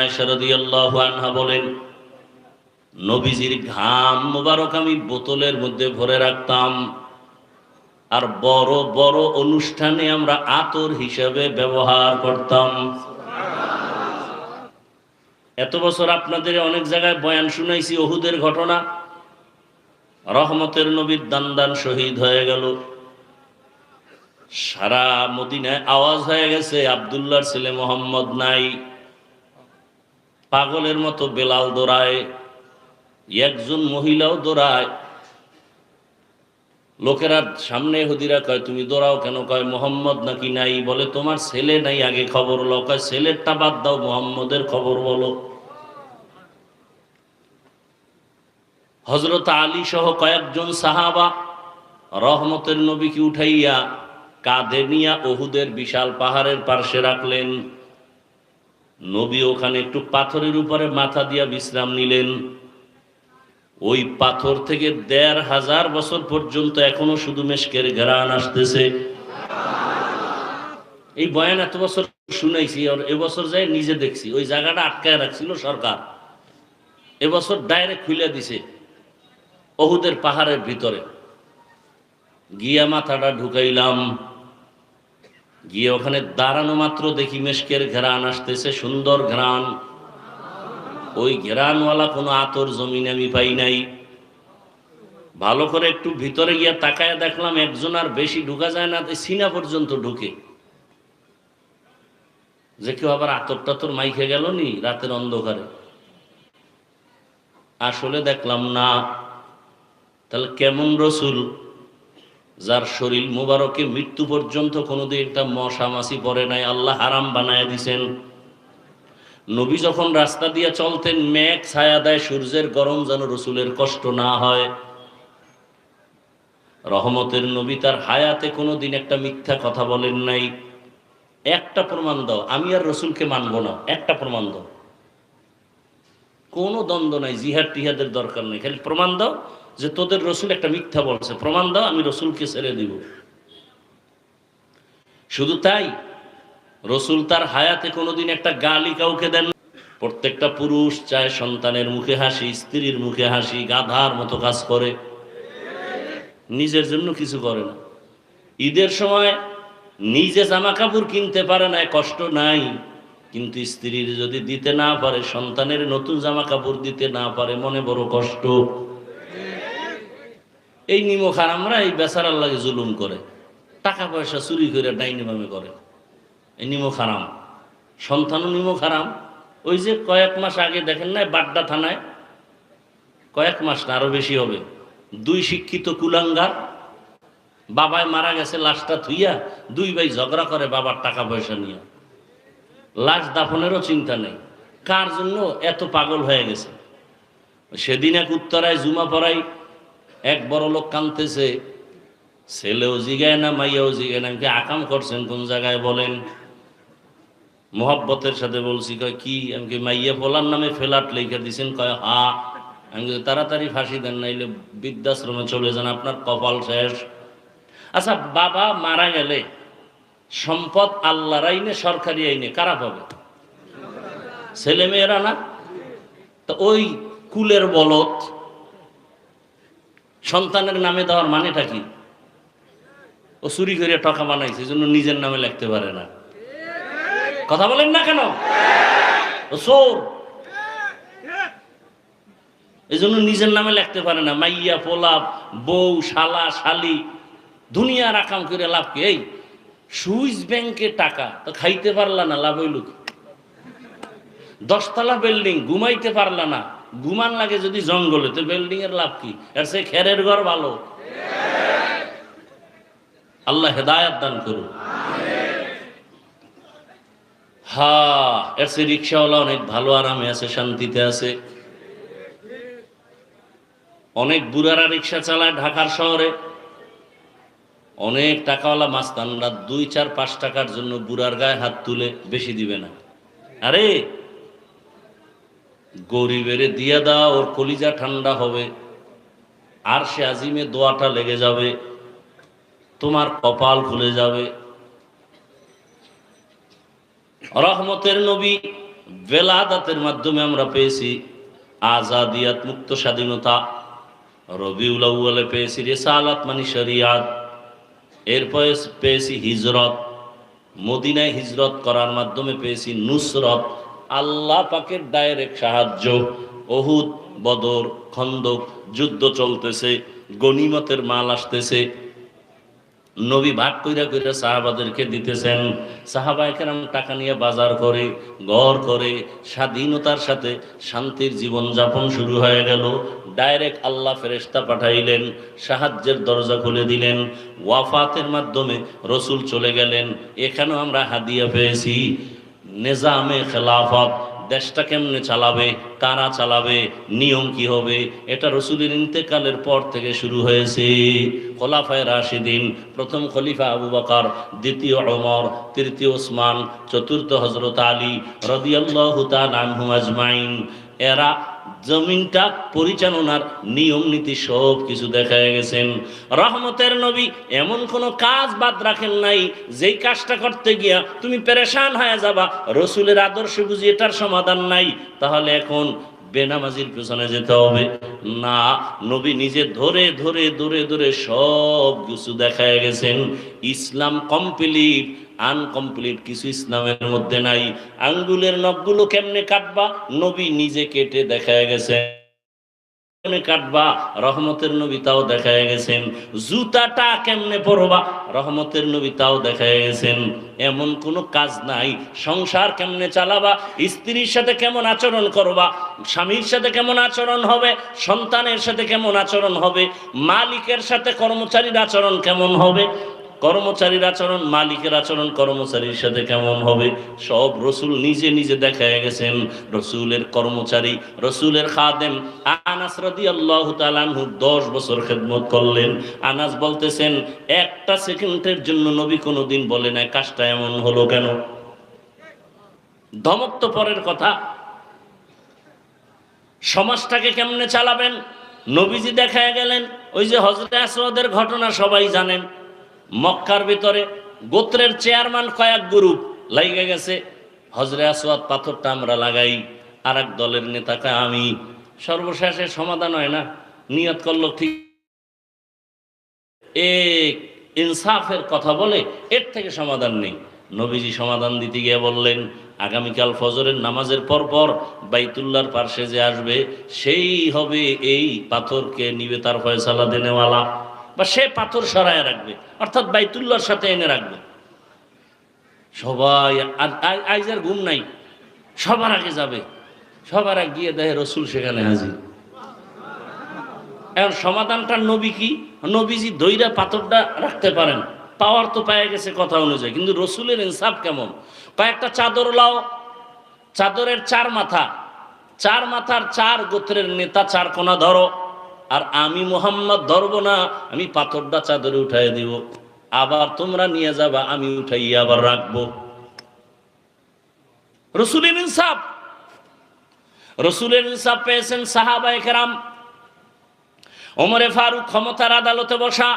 আয়েশা রাদিয়াল্লাহু আনহা বলেন, নবীজির ঘাম মোবারক আমি বোতলের মধ্যে ভরে রাখতাম, আর বড় বড় অনুষ্ঠানে আমরা আতর হিসেবে ব্যবহার করতাম। এত বছর আপনাদের অনেক জায়গায় বয়ান শুনাইছি উহুদের ঘটনা। রহমতের নবীর দান্দান শহীদ হয়ে গেল, সারা মদিনায় আওয়াজ হয়ে গেছে আব্দুল্লাহর ছেলে মোহাম্মদ নাই। পাগলের মতো বেলাল দৌড়ায়, একজন মহিলাও দৌড়ায়। লোকেরা সামনে হুদিরা কয় তুমি দৌড়াও কেন? কয় মোহাম্মদ নাকি নাই। বলে তোমার ছেলে নাই, আগে খবর লো। কয় ছেলেরটা বাদ দাও, মোহাম্মদের খবর বলো। হযরত আলী সহ কয়েকজন সাহাবা রহমতের নবীকে উঠাইয়া কাঁধে নিয়া উহুদের বিশাল পাহাড়ের পার্শ্বে রাখলেন। নবী ওখানে একটু পাথরের উপরে মাথা দিয়া বিশ্রাম নিলেন। ওই পাথর থেকে ১৫০০ বছর পর্যন্ত এখনো শুধু মেশকের ঘ্রাণ আসতেছে। এই বয়ান এত বছর শুনাইছি, আর এবছর যাই নিজে দেখছি ওই জায়গাটা আটকায় রাখছিল সরকার, এবছর ডাইরেক্ট খুলে দিছে উহুদের পাহাড়ের ভিতরে। গিয়া মাথাটা ঢুকাইলাম, গিয়ে ওখানে দাঁড়ানো মাত্র দেখি মেশকের ঘ্রাণ আসতেছে, সুন্দর ঘ্রাণ। ওই ঘ্রাণওয়ালা কোনো আতর জমিনে আমি পাই নাই। ভালো করে একটু ভিতরে গিয়া তাকায় দেখলাম একজন আর বেশি ঢুকা যায় না, সিনা পর্যন্ত ঢুকে। যে কেউ আবার আতর টাতর মাইখে গেল নি রাতের অন্ধকারে। আসলে দেখলাম না। তাহলে কেমন রসুল, যার শরীর মুবারকে মৃত্যু পর্যন্ত কোনোদিন একটা মশা মাছি পড়ে নাই, আল্লাহ হারাম বানায় দিছেন। নবী যখন রাস্তা দিয়ে চলতেন মেঘ ছায়া দেয়, সূর্যের গরম যেন রসুলের কষ্ট না হয়। রহমতের নবী তার হায়াতে কোনোদিন একটা মিথ্যা কথা বলেন নাই। একটা প্রমাণ দাও, আমি আর রসুলকে মানব না, একটা প্রমাণ দাও। কোনো দ্বন্দ্ব নাই, জিহাদ টিহাদের দরকার নেই, খালি প্রমাণ দাও যে তোদের রসুল একটা মিথ্যা বলছে, প্রমাণ দাও, আমি রসুলকে ছেড়ে দিব। শুধু তাই, রসুল তার হায়াতে কোনোদিন একটা গালি কাউকে দেন। প্রত্যেকটা পুরুষ চায় সন্তানের মুখে হাসি, স্ত্রীর মুখে হাসি, গাধার মতো কাজ করে, নিজের জন্য কিছু করে না। ঈদের সময় নিজে জামা কাপড় কিনতে পারে না, কষ্ট নাই, কিন্তু স্ত্রীর যদি দিতে না পারে, সন্তানের নতুন জামা কাপড় দিতে না পারে, মনে বড় কষ্ট। এই নিমক হারামরা এই বেচারার লাগে জুলুম করে, টাকা পয়সা চুরি করে ডাইনি বামে করে। এই নিমক হারাম, সন্তানও নিমক হারাম। ওই যে কয়েক মাস আগে দেখেন না বাড্ডা থানায়, কয়েক মাস না আরো বেশি হবে, 2 শিক্ষিত কুলাঙ্গার, বাবায় মারা গেছে, লাশটা থুইয়া 2 ভাই ঝগড়া করে বাবার টাকা পয়সা নিয়ে। লাশ দাফনেরও চিন্তা নেই। কার জন্য এত পাগল হয়ে গেছে? সেদিন এক উত্তরায় জুমা পড়াই এক বড় লোক কাঁদতেছে, ছেলেও জিগায় না, মাইয়াও জিগায় না। আমি আকাম করছেন কোন জায়গায় বলেন? মোহাব্বতের সাথে বলছি। কয় কি? আমি মাইয়া পোলার নামে ফ্ল্যাট লেখা দিছেন। কয় হা। আমি তাড়াতাড়ি ফাঁসি দেন, নাইলে বৃদ্ধাশ্রমে চলে যান, আপনার কপাল শেষ। আচ্ছা, বাবা মারা গেলে সম্পদ আল্লাহর আইনে, সরকারি আইনে কারা পাবে? ছেলে মেয়েরা না? তো ওই কুলের বলদ সন্তানের নামে দেওয়ার মানেটা কি? ও চুরি করে টাকা বানাইছে, এই জন্য নিজের নামে লিখতে পারে না। কথা বলেন না কেন? ও চোর, এই জন্য নিজের নামে লিখতে পারে না। মাইয়া পোলা, বউ, শালা, শালি, দুনিয়া রাখাম করে লাভ কি? এই সুইস ব্যাংকে টাকা তো খাইতে পারলা না, লাভ হইল কি? 10 তলা বিল্ডিং ঘুমাইতে পারলা না, ঘুমান লাগে যদি জঙ্গলে, তো বিল্ডিং এর লাভ কি? এর সে খেরের ঘর ভালো। আল্লাহ হেদায়েত দান করুন। এর সে রিক্সাওয়ালা অনেক ভালো আরামে আছে, শান্তিতে আছে। অনেক বুড়ারা রিক্সা চালায় ঢাকার শহরে, অনেক টাকাওয়ালা মাস্তানরা 2, 4, 5 টাকার জন্য বুড়ার গায়ে হাত তুলে বেশি দিবে না। আরে গরিবের দিয়া দাও, ওর কলিজা ঠান্ডা হবে, আর সে আজিমে দোয়াটা লেগে যাবে, তোমার কপাল খুলে যাবে। রহমতের নবী বেলাদাতের মাধ্যমে আমরা পেয়েছি আজাদিয়াত, মুক্ত স্বাধীনতা। রবিউল আউয়ালে পেয়েছি রিসালাত মানে শরিয়াত। এরপরে পেয়েছি হিজরত, মদিনায় হিজরত করার মাধ্যমে পেয়েছি নুসরত, আল্লাহ পাকের ডাইরেক্ট সাহায্য। উহুদ, বদর, খন্দক যুদ্ধ চলতেছে, গনিমতের মাল আসতেছে, নবী ভাগ কইরা কইরা সাহাবাদেরকে দিতেছেন। সাহাবায়ে কেরাম টাকা নিয়ে বাজার করে, ঘর করে, স্বাধীনতার সাথে শান্তির জীবন যাপন শুরু হয়ে গেল। ডাইরেক্ট আল্লাহ ফেরেশতা পাঠাইলেন, সাহায্যের দরজা খুলে দিলেন। ওয়াফাতের মাধ্যমে রসুল চলে গেলেন। এখানেও আমরা হাদিয়া পেয়েছি নিজামে খেলাফত। দেশটা কেমনে চালাবে, কারা চালাবে, নিয়ম কি হবে, এটা রসুলের ইন্তেকালের পর থেকে শুরু হয়েছে। খোলাফায়ে রাশিদিন, প্রথম খলিফা আবু বকর, দ্বিতীয় ওমর, তৃতীয় ওসমান, চতুর্থ হযরত আলী রাদিয়াল্লাহু তাআলা আনহু আজমাইন, এরা জমিনটা পরিচালনার নিয়ম নীতি সব কিছু দেখায় গেছেন। রহমতের নবী এমন কোনো কাজ বাদ রাখেন নাই যেই কাজটা করতে গিয়া তুমি পেরেশান হয়ে যাবা, রসুলের আদর্শে বুঝি এটার সমাধান নাই, তাহলে এখন বেনামাজির পিছনে যেতে হবে না। নবী নিজে ধরে ধরে ধরে ধরে সব কিছু দেখায় গেছেন। ইসলাম কমপ্লিট, আনকমপ্লিট কিছু ইসলামের মধ্যে নাই। আঙ্গুলের নখগুলো কেমনে কাটবা, নবী নিজে কেটে দেখায় গেছেন। কাটবা, রহমতের নবী তাও দেখায় গেছেন। জুতাটা কেমনে পরবা, রহমতের নবী তাও দেখায় গেছেন। এমন কোনো কাজ নাই। সংসার কেমনে চালাবা, স্ত্রীর সাথে কেমন আচরণ করবা, স্বামীর সাথে কেমন আচরণ হবে, সন্তানের সাথে কেমন আচরণ হবে, মালিকের সাথে কর্মচারীর আচরণ কেমন হবে, কর্মচারীর আচরণ, মালিকের আচরণ কর্মচারীর সাথে কেমন হবে, সব রসুল নিজে নিজে দেখায় গেছেন। রসুলের কর্মচারী, রসুলের খাদেম আনাস রাদিয়াল্লাহু তাআলা আনহু 10 বছর খেদমত করলেন। আনাস বলতেছেন, একটা সেকেন্ডের জন্য নবী কোনোদিন বলে নাই কাজটা এমন হলো কেন। ধমক তো পরের কথা, সমাজটাকে কেমনে চালাবেন নবীজি দেখায় গেলেন। ওই যে হযরত আসওয়াদের ঘটনা সবাই জানেন। মক্কার ভিতরে গোত্রের চেয়ারম্যান কয়েক গ্রুপ লাইগা গেছে, হযরত আসওয়াদ পাথরটা আমরা লাগাই, আর এক দলের নেতাকে আমি। সর্বশেষে সমাধান হয় না, নিয়ত করলো ঠিক, এক ইনসাফের কথা বলে, এর থেকে সমাধান নেই। নবীজি সমাধান দিতে গিয়ে বললেন, আগামীকাল ফজরের নামাজের পর পর বাইতুল্লাহর পাশে যে আসবে সেই হবে এই পাথরকে নিবে তার ফয়সালা দেনেওয়ালা, বা সে পাথর সরায় রাখবে, অর্থাৎ বাইতুল্লাহর সাথে এনে রাখবে। সবাই আইজার ঘুম নাই, সবার আগে যাবে, সবার আগে গিয়ে দেখে রসুল সেখানে হাজির। এখন সমাধানটা নবী কি, নবীজি দইরা পাথরটা রাখতে পারেন, পাওয়ার তো পাওয়া গেছে কথা অনুযায়ী, কিন্তু রসুলের ইনসাফ কেমন। কয়েকটা চাদর লাও, চাদরের 4 মাথা, 4 মাথার 4 গোত্রের নেতা 4 কোনা ধরো, আর আমি মুহাম্মদ ধরবো না, আমি পাথরটা চাদরে উঠাই দিব, আবার তোমরা নিয়ে যাবা, আমি উঠাইয়া আবার রাখবো। রসুলের ইনসাফ, রসুলের ইনসাফ পেয়েছেন সাহাবায়ে কেরাম। ওমরে ফারুক ক্ষমতার আদালতে বসা,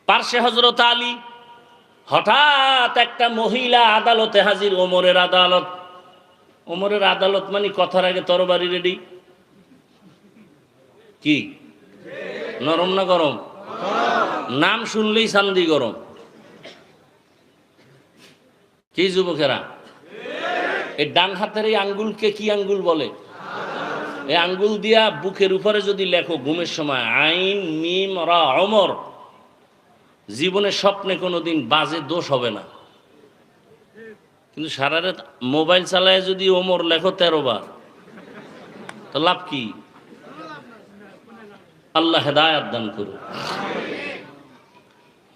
পার্শ্বে হযরত আলী। হঠাৎ একটা মহিলা আদালতে হাজির, ওমরের আদালত। ওমরের আদালত মানে কথার আগে তরবারি রেডি। কি নরম না গরম? নাম শুনলেই চান্দি গরম। কি যুবকেরা, এই ডান হাতের এই আঙ্গুলকে কি আঙ্গুল বলে? এই আঙ্গুল দিয়া বুকের উপরে যদি লেখো ঘুমের সময় আইন মিম রা ওমর, জীবনের স্বপ্নে কোনোদিন বাজে দোষ হবে না। কিন্তু সারা রাত মোবাইল চালায় যদি ওমর লেখো 13 বার, তো লাভ কি? আল্লাহ হেদায়েত দান করুন।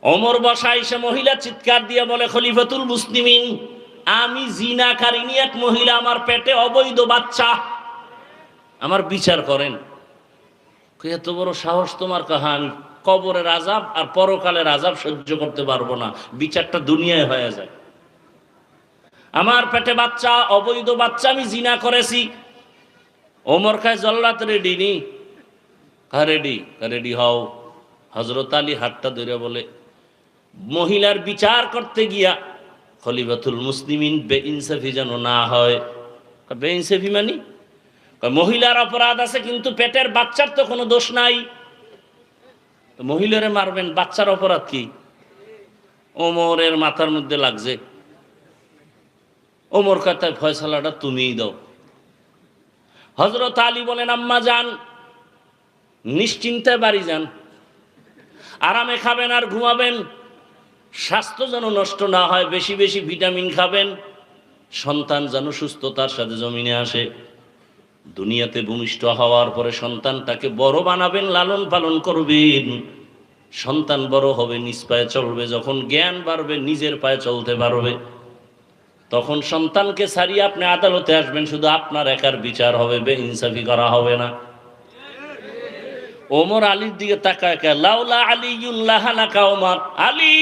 ওমর বসায়, সে মহিলা চিৎকার দিয়ে বলে, খলিফাতুল মুসলিমিন, আমি জিনাকারিনী এক মহিলা, আমার পেটে অবৈধ বাচ্চা, আমার বিচার করেন। এত বড় সাহস তোমার? কাহা, আমি কবরের আযাব আর পরকালের আযাব সহ্য করতে পারবো না, বিচারটা দুনিয়ায় হয়ে যায়। আমার পেটে বাচ্চা, অবৈধ বাচ্চা, আমি জিনা করেছি। ওমর খায় জল্লাত রেডি নি? রেডি। রেডি হও। হযরত আলী হাতটা ধরে বলে, মহিলার বিচার করতে গিয়া খলিফাতুল মুসলিমিন বেইনসাফি যেন না হয়। বেইনসাফি মানে মহিলার অপরাধ আছে কিন্তু পেটের বাচ্চার তো কোনো দোষ নাই, মহিলারে মারবেন, বাচ্চার অপরাধ কি? ওমরের মাথার মধ্যে লাগছে, ওমর কথায় ফয়সালাটা তুমিই দাও। হযরত আলী বলেন, আম্মা যান, নিশ্চিন্তায় বাড়ি যান, আরামে খাবেন আর ঘুমাবেন, স্বাস্থ্য যেন নষ্ট না হয়, বেশি বেশি ভিটামিন খাবেন, সন্তান যেন সুস্থতার সাথে জমিনে আসে। দুনিয়াতে ভূমিষ্ঠ হওয়ার পরে সন্তানটাকে বড় বানাবেন, লালন পালন করবেন, সন্তান বড় হবে, নিজ পায়ে চলবে, যখন জ্ঞান বাড়বে নিজের পায়ে চলতে পারবে, তখন সন্তানকে ছাড়িয়ে আপনি আদালতে আসবেন, শুধু আপনার একার বিচার হবে, বেইনসাফি করা হবে না। ওমর আলীর দিকে তাকায়, লাউলা আলীউন লাহালাকা ওমর, আলী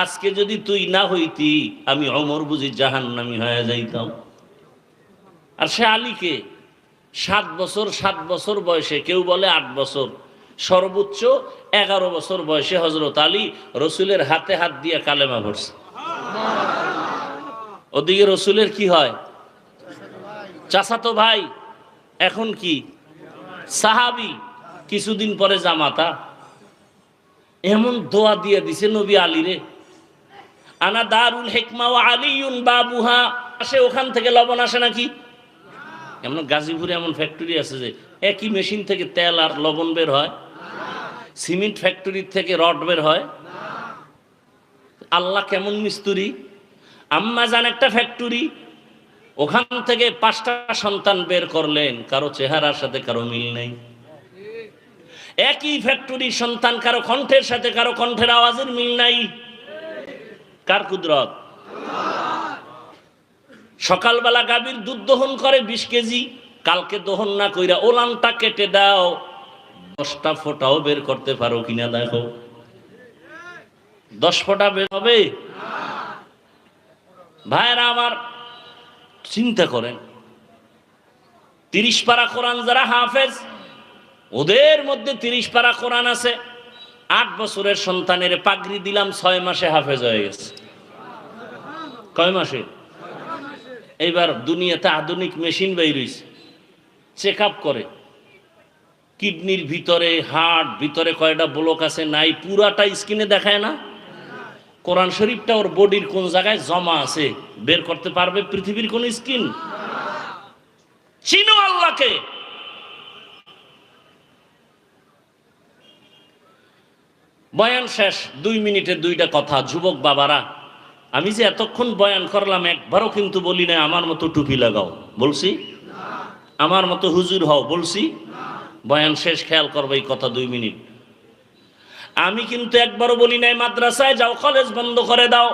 আজকে যদি তুই না হইতি আমি ওমর বুঝি জাহান্নামী হয়ে যাইতাম। আর সে আলীকে 7 বছর বয়সে, কেউ বলে 8 বছর, সর্বোচ্চ 11 বছর বয়সে হযরত আলী রসুলের হাতে হাত দিয়ে কালেমা পড়ছে। ওদিকে রসুলের কি হয়? চাচাতো ভাই, এখন কি সাহাবি, কিছুদিন পরে জামাতা। এমন দোয়া দিয়ে দিছে নবী আলীরে, আনা দারুল হিকমা ওয়া আলিউন বাবুহা। আসে ওখান থেকে লবণ আসে নাকি? এমন গাজীপুরে এমন ফ্যাক্টরি আছে যে একই মেশিন থেকে তেল আর লবণ বের হয়, সিমেন্ট ফ্যাক্টরির থেকে রড বের হয়। আল্লাহ কেমন মিস্ত্রি! আম্মা জান একটা ফ্যাক্টরি, ওখান থেকে 5টা সন্তান বের করলেন, কারো চেহারার সাথে কারো মিল নেই। একই ফ্যাক্টরির সন্তান, কারো কণ্ঠের সাথে কারো কণ্ঠের আওয়াজের মিল নাই। কার কুদরত? সকালবেলা গাভীর দুধ দহন করে 20 কেজি, কালকে দহন না কইরা ওলানটা কেটে দাও, 10টা ফোঁটাও বের করতে পারো কিনা দেখো। 10 ফোঁটা বের হবে? ভাইরা আমার, চিন্তা করেন, 30 পারা কোরআন যারা হাফেজ, ওদের মধ্যে 30 পারা কোরআন আছে। 8 বছরের সন্তানের পাগড়ি দিলাম, 6 মাসে হাফেজ হয়ে গেছে। কয় মাসে? এইবার দুনিয়াতে আধুনিক মেশিন বের হইছে, চেক আপ করে কিডনির ভিতরে, হার্ট ভিতরে কয়টা ব্লক আছে নাই, পুরাটা স্ক্রিনে দেখায় না। কোরআন শরীফটা ওর বডির কোন জায়গায় জমা আছে বের করতে পারবে পৃথিবীর কোন স্ক্রিন? চিনো আল্লাহকে। বয়ান শেষ, 2 মিনিটে 2টা কথা। যুবক বাবারা, আমি যে এতক্ষণ বয়ান করলাম, একবারও কিন্তু বলি না আমার মতো টুপি লাগাও, বলছি? আমার মতো হুজুর হও, বলছি? বয়ান শেষ, খেয়াল করবে এই কথা 2 মিনিট। আমি কিন্তু একবারও বলি নাই মাদ্রাসায় যাও, কলেজ বন্ধ করে দাও,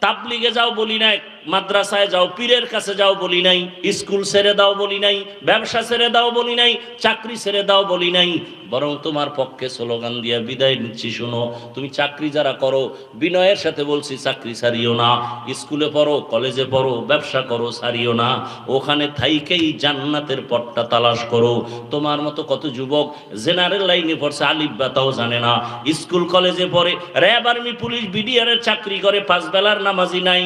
তাবলিগে যাও বলি নাই, মাদ্রাসায় যাও, পীরের কাছে যাও বলি নাই, স্কুল ছেড়ে দাও বলি নাই, ব্যবসা ছেড়ে দাও বলি নাই, চাকরি ছেড়ে দাও বলি নাই, বরং তোমার পক্ষে স্লোগান দিয়া বিদায় নিচ্ছি। শোনো, তুমি চাকরি যারা করো, বিনয়ের সাথে বলছি চাকরি ছাড়িও না, স্কুলে পড়ো, কলেজে পড়ো, ব্যবসা করো, ছাড়িও না, ওখানে থাইকেই জান্নাতের পথটা তালাশ করো। তোমার মতো কত যুবক জেনারেল লাইনে পড়ছে, আলিফ বাতাও জানে না, স্কুল কলেজে পড়ে, র্যাব আর্মি পুলিশ বিডিআরের চাকরি করে, 5 বেলার নামাজি নাই।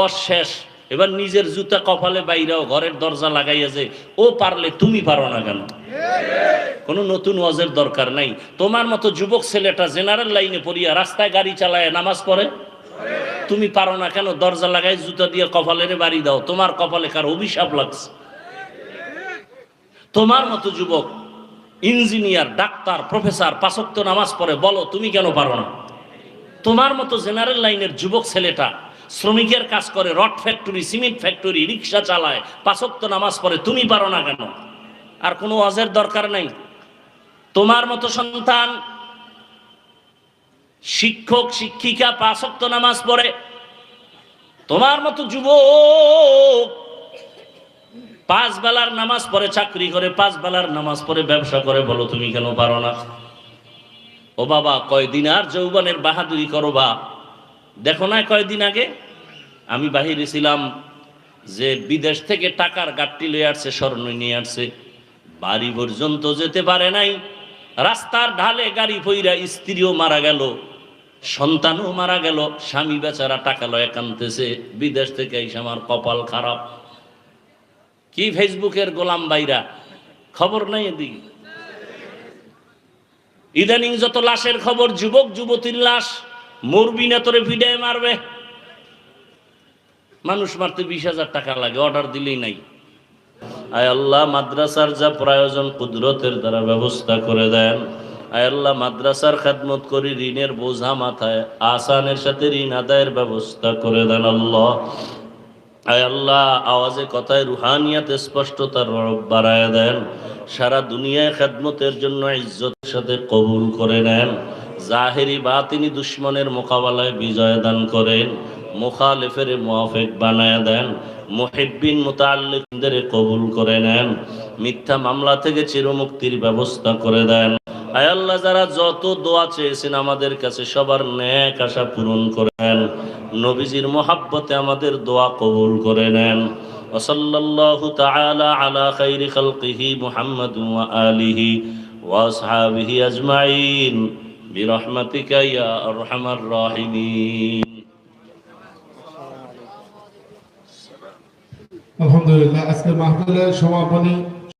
ও শেষ, এবার নিজের জুতা কপালে বাইরাও, ঘরের দরজা লাগাইয়া যে ও পারলে তুমি পারো না কেন? কোনো নতুন ওয়াজের দরকার নাই। তোমার মতো যুবক ছেলেটা জেনারেল লাইনে পড়িয়া রাস্তায় গাড়ি চালায় নামাজ পড়ে, তুমি পারো না কেন? দরজা লাগাই জুতা দিয়ে কপালের বাড়ি দাও, তোমার কপালে কার অভিশাপ লাগছে? তোমার মতো যুবক ইঞ্জিনিয়ার, ডাক্তার, প্রফেসর 5 ওয়াক্ত নামাজ পড়ে, বলো তুমি কেন পারো না? তোমার মতো জেনারেল লাইনের যুবক ছেলেটা শ্রমিকের কাজ করে, রড ফ্যাক্টরি, সিমেন্ট ফ্যাক্টরি, রিক্সা চালায়, 5 ওয়াক্ত নামাজ পড়ে, তুমি পারো না কেন? আর কোনো ওয়াজের দরকার নাই। তোমার মতো সন্তান শিক্ষক শিক্ষিকা, 5 ওয়াক্ত নামাজ পড়ে, তোমার মতো যুবক 5 বেলার নামাজ পড়ে, চাকরি করে, 5 বেলার নামাজ পড়ে, ব্যবসা করে, বলো তুমি কেন পারো না? ও বাবা, কয়দিন আর যৌবনের বাহাদুরি করো বা? দেখো না কয়দিন আগে আমি বাহিরে ছিলাম, যে বিদেশ থেকে টাকার গাড়ি লয়ে আসছে, স্বর্ণ নিয়ে আসছে, বাড়ি পর্যন্ত যেতে পারে নাই, রাস্তার ঢালে গাড়ি পইরা স্ত্রীও মারা গেল, সন্তানও মারা গেল, স্বামী বেচারা টাকা লয়ে কানতেছে, বিদেশ থেকে এসে আমার কপাল খারাপ। কি ফেসবুকের গোলাম বাইরা, খবর নাই এদিকে। ইদানিং যত লাশের খবর, যুবক যুবতীর লাশ, মরবি না তোরে ভিডিও মারবে। মানুষ মারতে 20,000 টাকা লাগে, অর্ডার দিলেই নাই। আয় আল্লাহ, মাদ্রাসার যা প্রয়োজন কুদরতের দ্বারা ব্যবস্থা করে দেন। আয় আল্লাহ, মাদ্রাসার খেদমত করি, ঋণের বোঝা মাথায় আসানের সাথে ঋণ আদায়ের ব্যবস্থা করে দেন আল্লাহ। আয় আল্লাহ, আওয়াজে কথায় রুহানিয়াতে স্পষ্টতার রব বাড়ায় দেন। সারা দুনিয়ায় খেদমতের জন্য ইজ্জতের সাথে কবুল করে নেন। জাহেরি বাতিনি দুশ্মনের মোকাবেলায় বিজয় দান করেন। মুখালিফের মুআফিক বানায় দেন। মুহিব্বিন মুতাআল্লিকদের কবুল করে নেন। মিথ্যা মামলা থেকে চিরমুক্তির ব্যবস্থা করে দেন। আয় আল্লাহ, যারা যত দোয়া চেয়েছেন আমাদের কাছে সবার নেক আশা পূরণ করেন। নবীজির মোহাব্বতে আমাদের দোয়া কবুল করে নেন। ওয়াসাল্লাল্লাহু তাআলা আলা খাইরি খালকিহি মুহাম্মাদ ওয়া আলিহি ওয়া আসহাবিহি আজমাইন বিরহমাতিকা ইয়া আরহামার রাহিমিন। আলহামদুলিল্লাহ, আজকে মাহফিলের সমাপনী